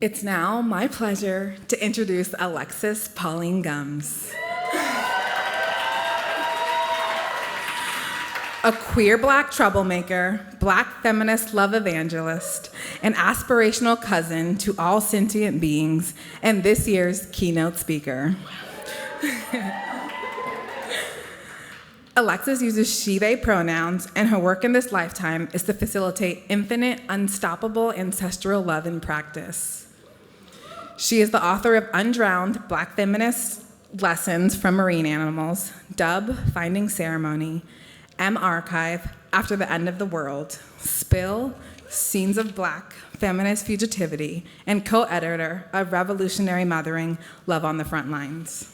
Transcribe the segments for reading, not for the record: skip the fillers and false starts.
It's now my pleasure to introduce Alexis Pauline Gumbs. A queer Black troublemaker, Black feminist love evangelist, an aspirational cousin to all sentient beings, and this year's keynote speaker. Alexis uses she/they pronouns, and her work in this lifetime is to facilitate infinite, unstoppable ancestral love in practice. She is the author of Undrowned Black Feminist Lessons from Marine Animals, Dub, Finding Ceremony, Archive, After the End of the World, Spill, Scenes of Black Feminist Fugitivity, and co-editor of Revolutionary Mothering, Love on the Front Lines.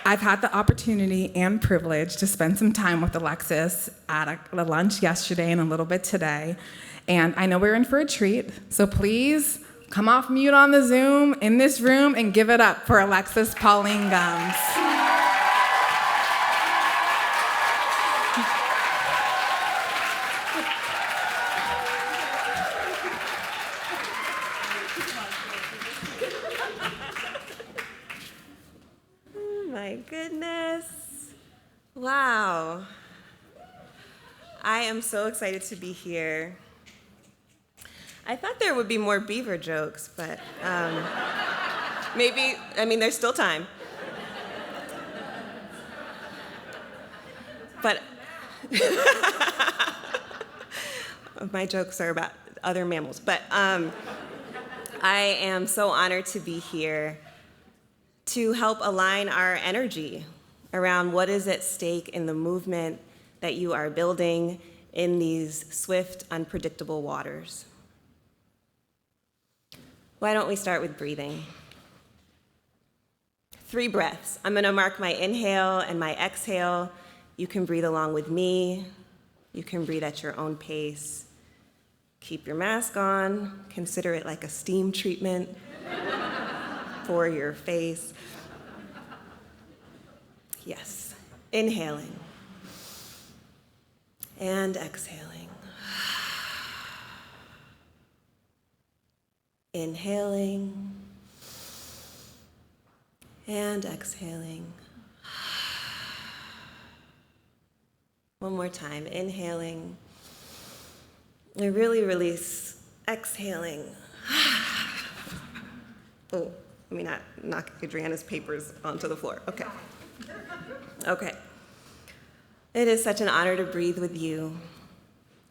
I've had the opportunity and privilege to spend some time with Alexis at a lunch yesterday and a little bit today, and I know we're in for a treat, so please come off mute on the Zoom in this room and give it up for Alexis Pauline Gumbs. My goodness. Wow. I am so excited to be here. I thought there would be more beaver jokes, but maybe, there's still time. But my jokes are about other mammals. But I am so honored to be here to help align our energy around what is at stake in the movement that you are building in these swift, unpredictable waters. Why don't we start with breathing? 3 breaths. I'm gonna mark my inhale and my exhale. You can breathe along with me. You can breathe at your own pace. Keep your mask on. Consider it like a steam treatment for your face. Yes, inhaling and exhaling. Inhaling and exhaling. One more time, inhaling. And really release, exhaling. Oh. Let me not knock Adriana's papers onto the floor. Okay. Okay. It is such an honor to breathe with you.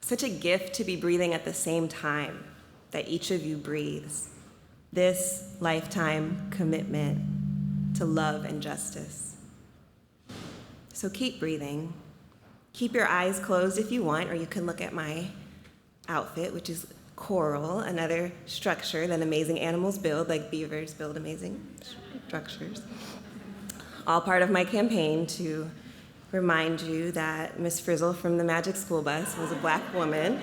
Such a gift to be breathing at the same time that each of you breathes. This lifetime commitment to love and justice. So keep breathing. Keep your eyes closed if you want, or you can look at my outfit, which is coral, another structure that amazing animals build, like beavers build amazing structures. All part of my campaign to remind you that Miss Frizzle from the Magic School Bus was a Black woman.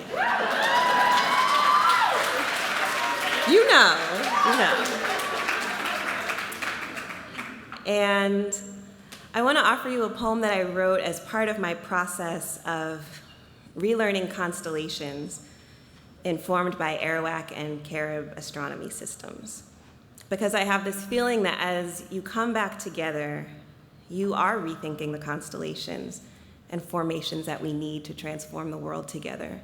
You know. And I want to offer you a poem that I wrote as part of my process of relearning constellations informed by Arawak and Carib astronomy systems. Because I have this feeling that as you come back together, you are rethinking the constellations and formations that we need to transform the world together.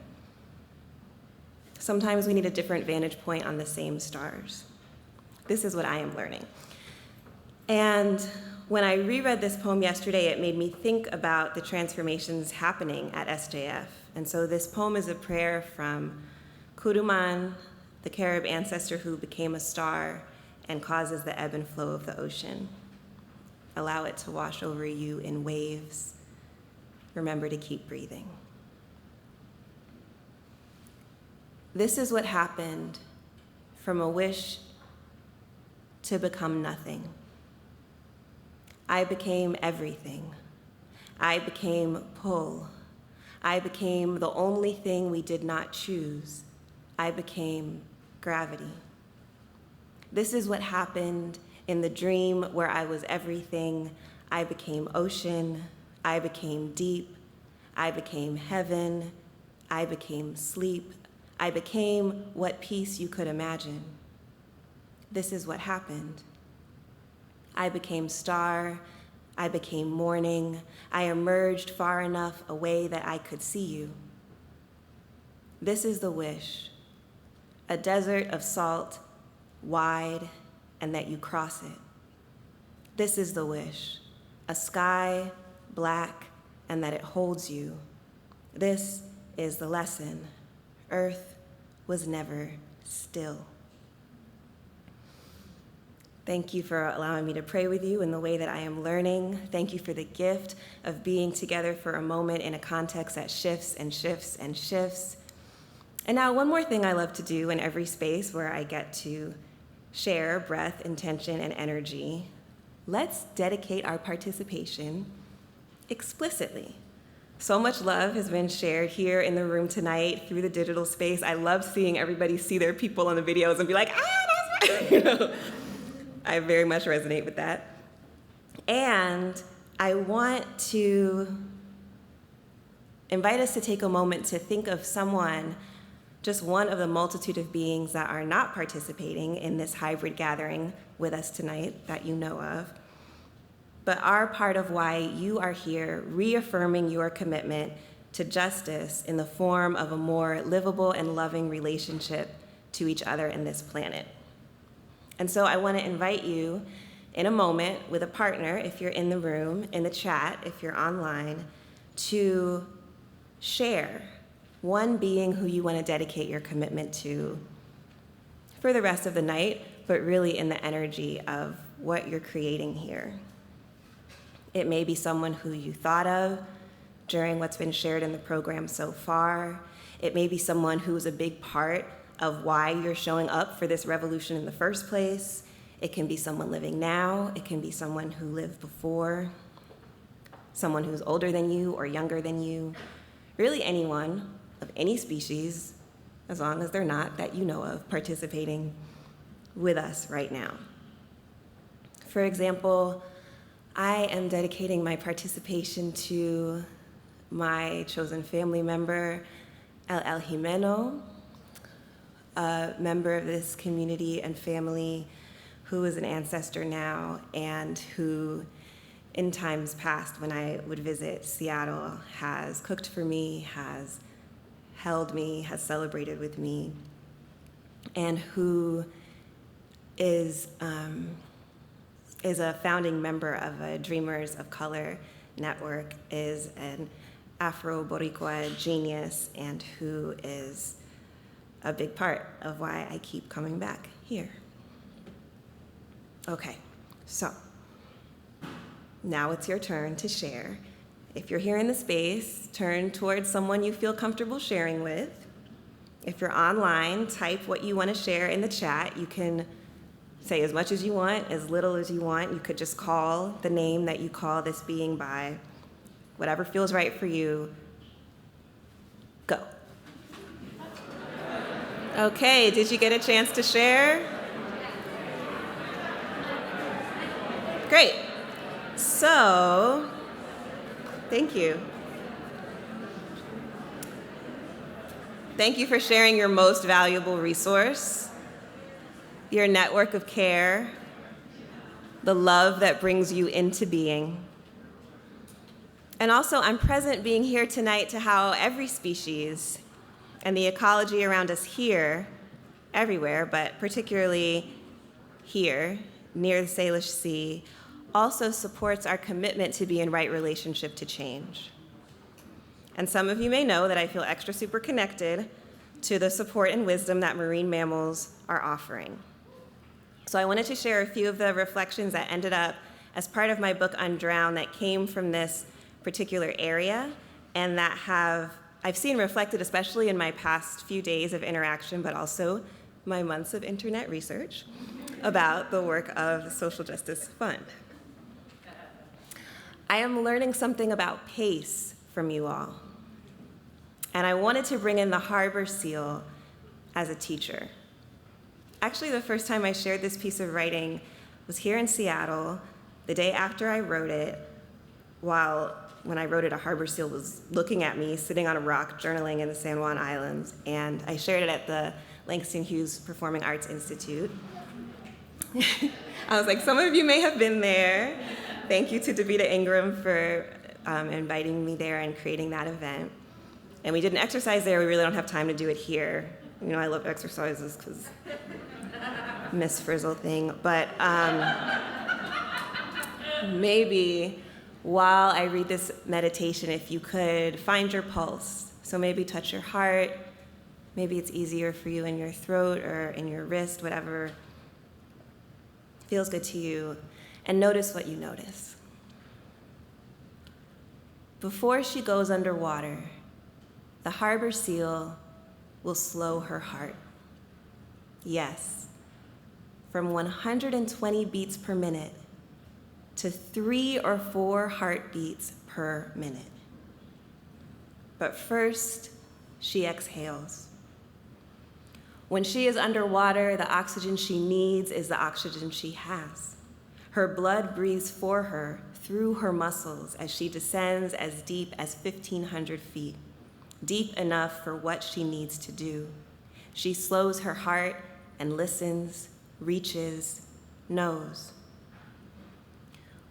Sometimes we need a different vantage point on the same stars. This is what I am learning. And when I reread this poem yesterday, it made me think about the transformations happening at SJF. And so this poem is a prayer from Kuruman, the Carib ancestor who became a star and causes the ebb and flow of the ocean. Allow it to wash over you in waves. Remember to keep breathing. This is what happened from a wish to become nothing. I became everything. I became pull. I became the only thing we did not choose. I became gravity. This is what happened in the dream where I was everything. I became ocean. I became deep. I became heaven. I became sleep. I became what peace you could imagine. This is what happened. I became star, I became morning, I emerged far enough away that I could see you. This is the wish, a desert of salt, wide, and that you cross it. This is the wish, a sky, black, and that it holds you. This is the lesson. Earth was never still. Thank you for allowing me to pray with you in the way that I am learning. Thank you for the gift of being together for a moment in a context that shifts and shifts and shifts. And now one more thing I love to do in every space where I get to share breath, intention, and energy. Let's dedicate our participation explicitly. So much love has been shared here in the room tonight through the digital space. I love seeing everybody see their people on the videos and be like, that's right. I very much resonate with that. And I want to invite us to take a moment to think of someone, just one of the multitude of beings that are not participating in this hybrid gathering with us tonight that you know of, but are part of why you are here, reaffirming your commitment to justice in the form of a more livable and loving relationship to each other and this planet. And so I want to invite you in a moment with a partner, if you're in the room, in the chat, if you're online, to share one being who you want to dedicate your commitment to for the rest of the night, but really in the energy of what you're creating here. It may be someone who you thought of during what's been shared in the program so far. It may be someone who's a big part of why you're showing up for this revolution in the first place. It can be someone living now. It can be someone who lived before, someone who's older than you or younger than you. Really anyone of any species, as long as they're not that you know of participating with us right now. For example, I am dedicating my participation to my chosen family member, El Jimeno, a member of this community and family who is an ancestor now and who, in times past when I would visit Seattle, has cooked for me, has held me, has celebrated with me, and who is a founding member of a Dreamers of Color network, is an Afro-Boricua genius, and who is a big part of why I keep coming back here. Okay, so now it's your turn to share. If you're here in the space, turn towards someone you feel comfortable sharing with. If you're online, type what you want to share in the chat. You can say as much as you want, as little as you want. You could just call the name that you call this being by. Whatever feels right for you, go. Okay, did you get a chance to share? Great. So, thank you. Thank you for sharing your most valuable resource, your network of care, the love that brings you into being. And also, I'm present being here tonight to how every species and the ecology around us here, everywhere, but particularly here, near the Salish Sea, also supports our commitment to be in right relationship to change. And some of you may know that I feel extra super connected to the support and wisdom that marine mammals are offering. So I wanted to share a few of the reflections that ended up as part of my book Undrowned that came from this particular area and that I've seen reflected especially in my past few days of interaction, but also my months of internet research about the work of the Social Justice Fund. I am learning something about pace from you all. And I wanted to bring in the harbor seal as a teacher. Actually, the first time I shared this piece of writing was here in Seattle, the day after I wrote it, while when I wrote it, a harbor seal was looking at me, sitting on a rock, journaling in the San Juan Islands, and I shared it at the Langston Hughes Performing Arts Institute. I was like, some of you may have been there. Thank you to Davita Ingram for inviting me there and creating that event. And we did an exercise there. We really don't have time to do it here. You know, I love exercises because Miss Frizzle thing. But maybe while I read this meditation, if you could find your pulse. So maybe touch your heart. Maybe it's easier for you in your throat or in your wrist, whatever feels good to you. And notice what you notice. Before she goes underwater, the harbor seal will slow her heart. Yes, from 120 beats per minute to 3 or 4 heartbeats per minute. But first, she exhales. When she is underwater, the oxygen she needs is the oxygen she has. Her blood breathes for her through her muscles as she descends as deep as 1,500 feet, deep enough for what she needs to do. She slows her heart and listens, reaches, knows.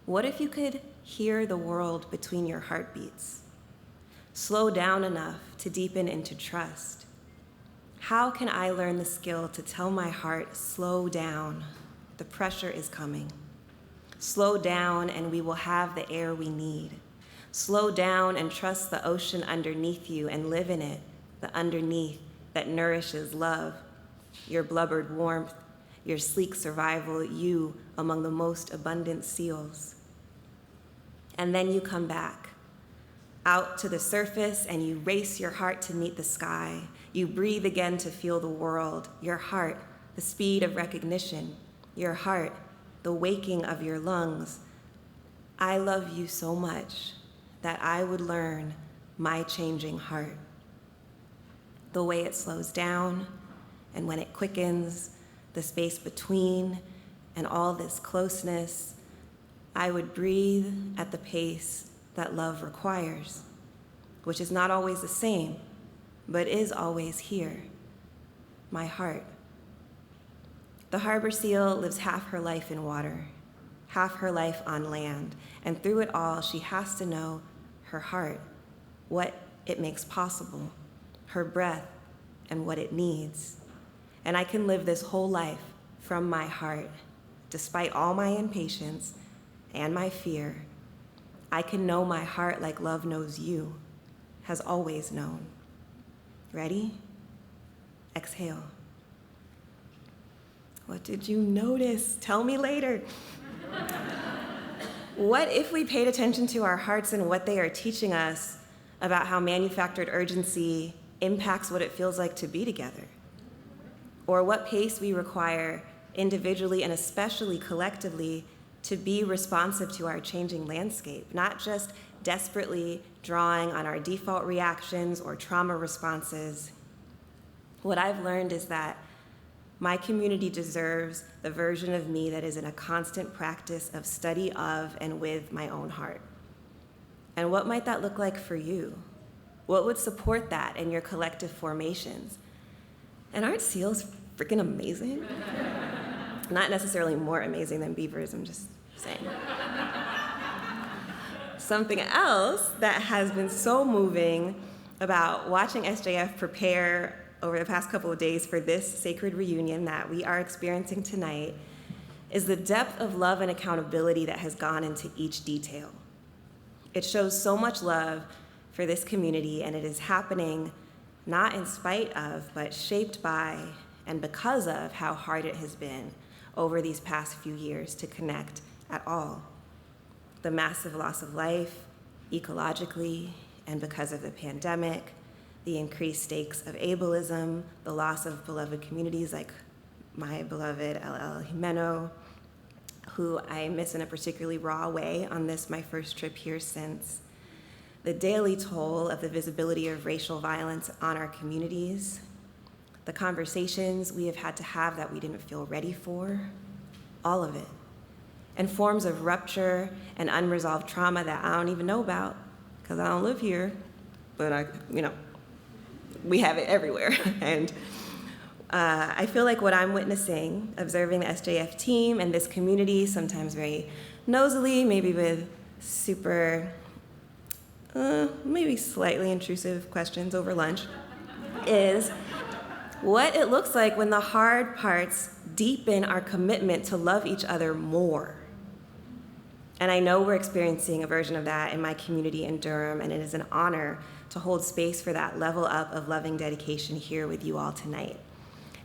What if you could hear the world between your heartbeats? Slow down enough to deepen into trust. How can I learn the skill to tell my heart, slow down, the pressure is coming. Slow down and we will have the air we need. Slow down and trust the ocean underneath you and live in it, the underneath that nourishes love, your blubbered warmth, your sleek survival, you among the most abundant seals. And then you come back, out to the surface, and you race your heart to meet the sky. You breathe again to feel the world, your heart, the speed of recognition, your heart, the waking of your lungs. I love you so much that I would learn my changing heart. The way it slows down, and when it quickens, the space between, and all this closeness, I would breathe at the pace that love requires, which is not always the same, but is always here, my heart. The harbor seal lives half her life in water, half her life on land, and through it all, she has to know her heart, what it makes possible, her breath, and what it needs. And I can live this whole life from my heart, despite all my impatience and my fear. I can know my heart like love knows you, has always known. Ready? Exhale. What did you notice? Tell me later. What if we paid attention to our hearts and what they are teaching us about how manufactured urgency impacts what it feels like to be together? Or what pace we require individually and especially collectively to be responsive to our changing landscape, not just desperately drawing on our default reactions or trauma responses. What I've learned is that my community deserves the version of me that is in a constant practice of study of and with my own heart. And what might that look like for you? What would support that in your collective formations? And aren't seals freaking amazing? Not necessarily more amazing than beavers, I'm just saying. Something else that has been so moving about watching SJF prepare over the past couple of days for this sacred reunion that we are experiencing tonight is the depth of love and accountability that has gone into each detail. It shows so much love for this community, and it is happening not in spite of, but shaped by and because of how hard it has been over these past few years to connect at all. The massive loss of life, ecologically, and because of the pandemic, the increased stakes of ableism, the loss of beloved communities like my beloved LL Jimeno, who I miss in a particularly raw way on this, my first trip here since, the daily toll of the visibility of racial violence on our communities, the conversations we have had to have that we didn't feel ready for, all of it, and forms of rupture and unresolved trauma that I don't even know about, because I don't live here, but we have it everywhere. And I feel like what I'm witnessing, observing the SJF team and this community, sometimes very nosily, maybe with super, maybe slightly intrusive questions over lunch, is what it looks like when the hard parts deepen our commitment to love each other more. And I know we're experiencing a version of that in my community in Durham, and it is an honor to hold space for that level up of loving dedication here with you all tonight.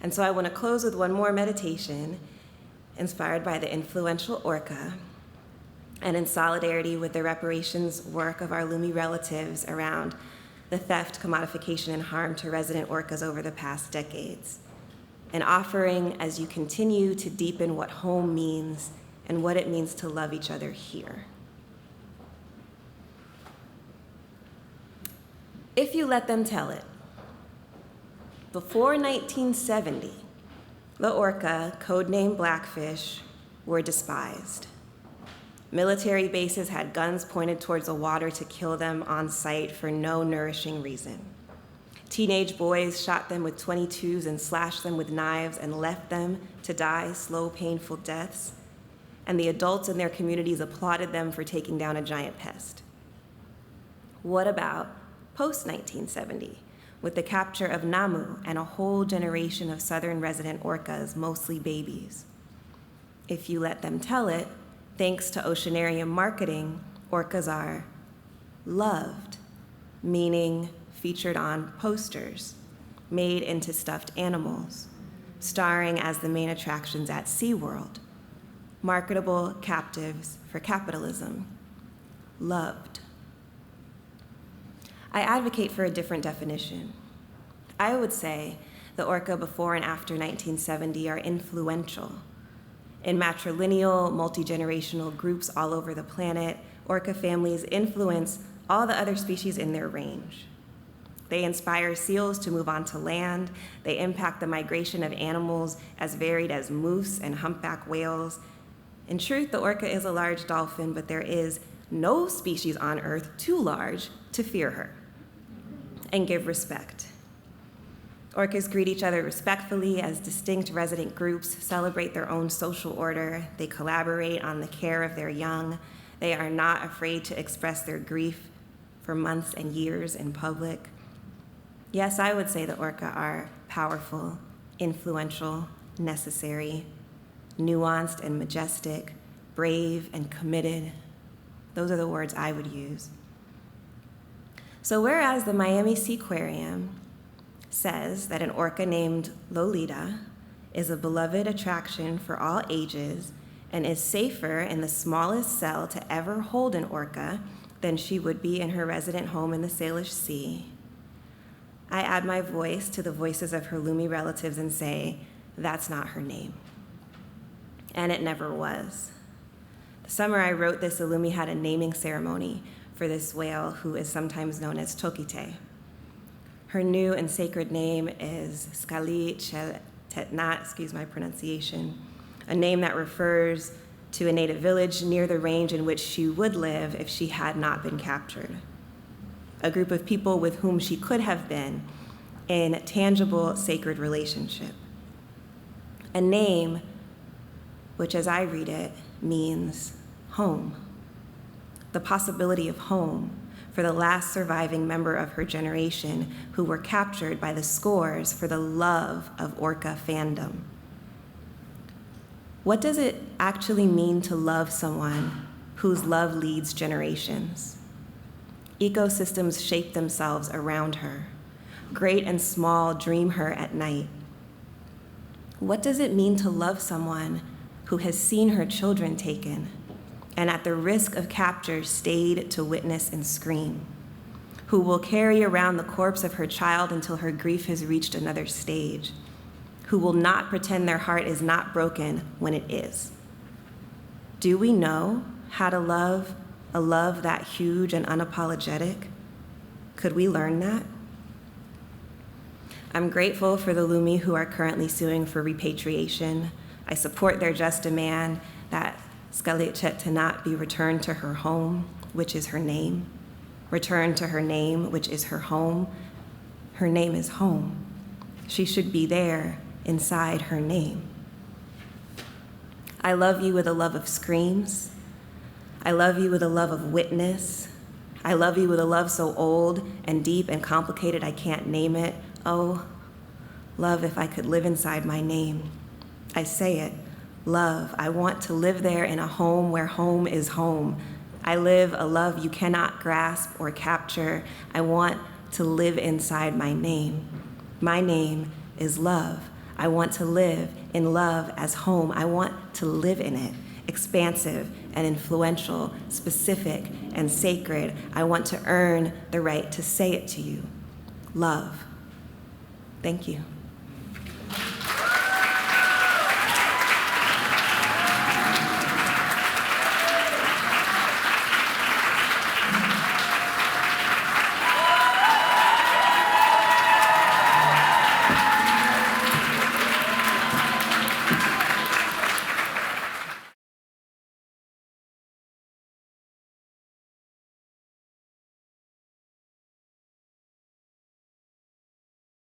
And so I want to close with one more meditation inspired by the influential Orca and in solidarity with the reparations work of our Lumi relatives around the theft, commodification, and harm to resident Orcas over the past decades. An offering as you continue to deepen what home means and what it means to love each other here. If you let them tell it, before 1970, the Orca, codenamed Blackfish, were despised. Military bases had guns pointed towards the water to kill them on sight for no nourishing reason. Teenage boys shot them with .22s and slashed them with knives and left them to die slow, painful deaths. And the adults in their communities applauded them for taking down a giant pest. What about post-1970, with the capture of Namu and a whole generation of southern resident Orcas, mostly babies? If you let them tell it, thanks to oceanarium marketing, Orcas are loved, meaning featured on posters, made into stuffed animals, starring as the main attractions at SeaWorld, marketable captives for capitalism, loved. I advocate for a different definition. I would say the Orca before and after 1970 are influential. In matrilineal, multi-generational groups all over the planet, Orca families influence all the other species in their range. They inspire seals to move onto land. They impact the migration of animals as varied as moose and humpback whales. In truth, the Orca is a large dolphin, but there is no species on Earth too large to fear her and give respect. Orcas greet each other respectfully as distinct resident groups, celebrate their own social order. They collaborate on the care of their young. They are not afraid to express their grief for months and years in public. Yes, I would say the Orca are powerful, influential, necessary, nuanced and majestic, brave and committed. Those are the words I would use. So whereas the Miami Seaquarium says that an Orca named Lolita is a beloved attraction for all ages and is safer in the smallest cell to ever hold an Orca than she would be in her resident home in the Salish Sea, I add my voice to the voices of her Lumi relatives and say, that's not her name. And it never was. The summer I wrote this, the Lumi had a naming ceremony for this whale who is sometimes known as Tokite. Her new and sacred name is Skali Tetnat, excuse my pronunciation, a name that refers to a native village near the range in which she would live if she had not been captured. A group of people with whom she could have been in tangible, sacred relationship. A name which, as I read it, means home. The possibility of home for the last surviving member of her generation who were captured by the scores for the love of Orca fandom. What does it actually mean to love someone whose love leads generations? Ecosystems shape themselves around her. Great and small dream her at night. What does it mean to love someone who has seen her children taken and at the risk of capture stayed to witness and scream? Who will carry around the corpse of her child until her grief has reached another stage? Who will not pretend their heart is not broken when it is? Do we know how to love a love that huge and unapologetic? Could we learn that? I'm grateful for the Lumi who are currently suing for repatriation. I support their just demand that Skalichet Tanat be returned to her home, which is her name. Return to her name, which is her home. Her name is home. She should be there inside her name. I love you with a love of screams. I love you with a love of witness. I love you with a love so old and deep and complicated I can't name it. Oh, love, if I could live inside my name. I say it, love. I want to live there in a home where home is home. I live a love you cannot grasp or capture. I want to live inside my name. My name is love. I want to live in love as home. I want to live in it, expansive and influential, specific and sacred. I want to earn the right to say it to you. Love. Thank you.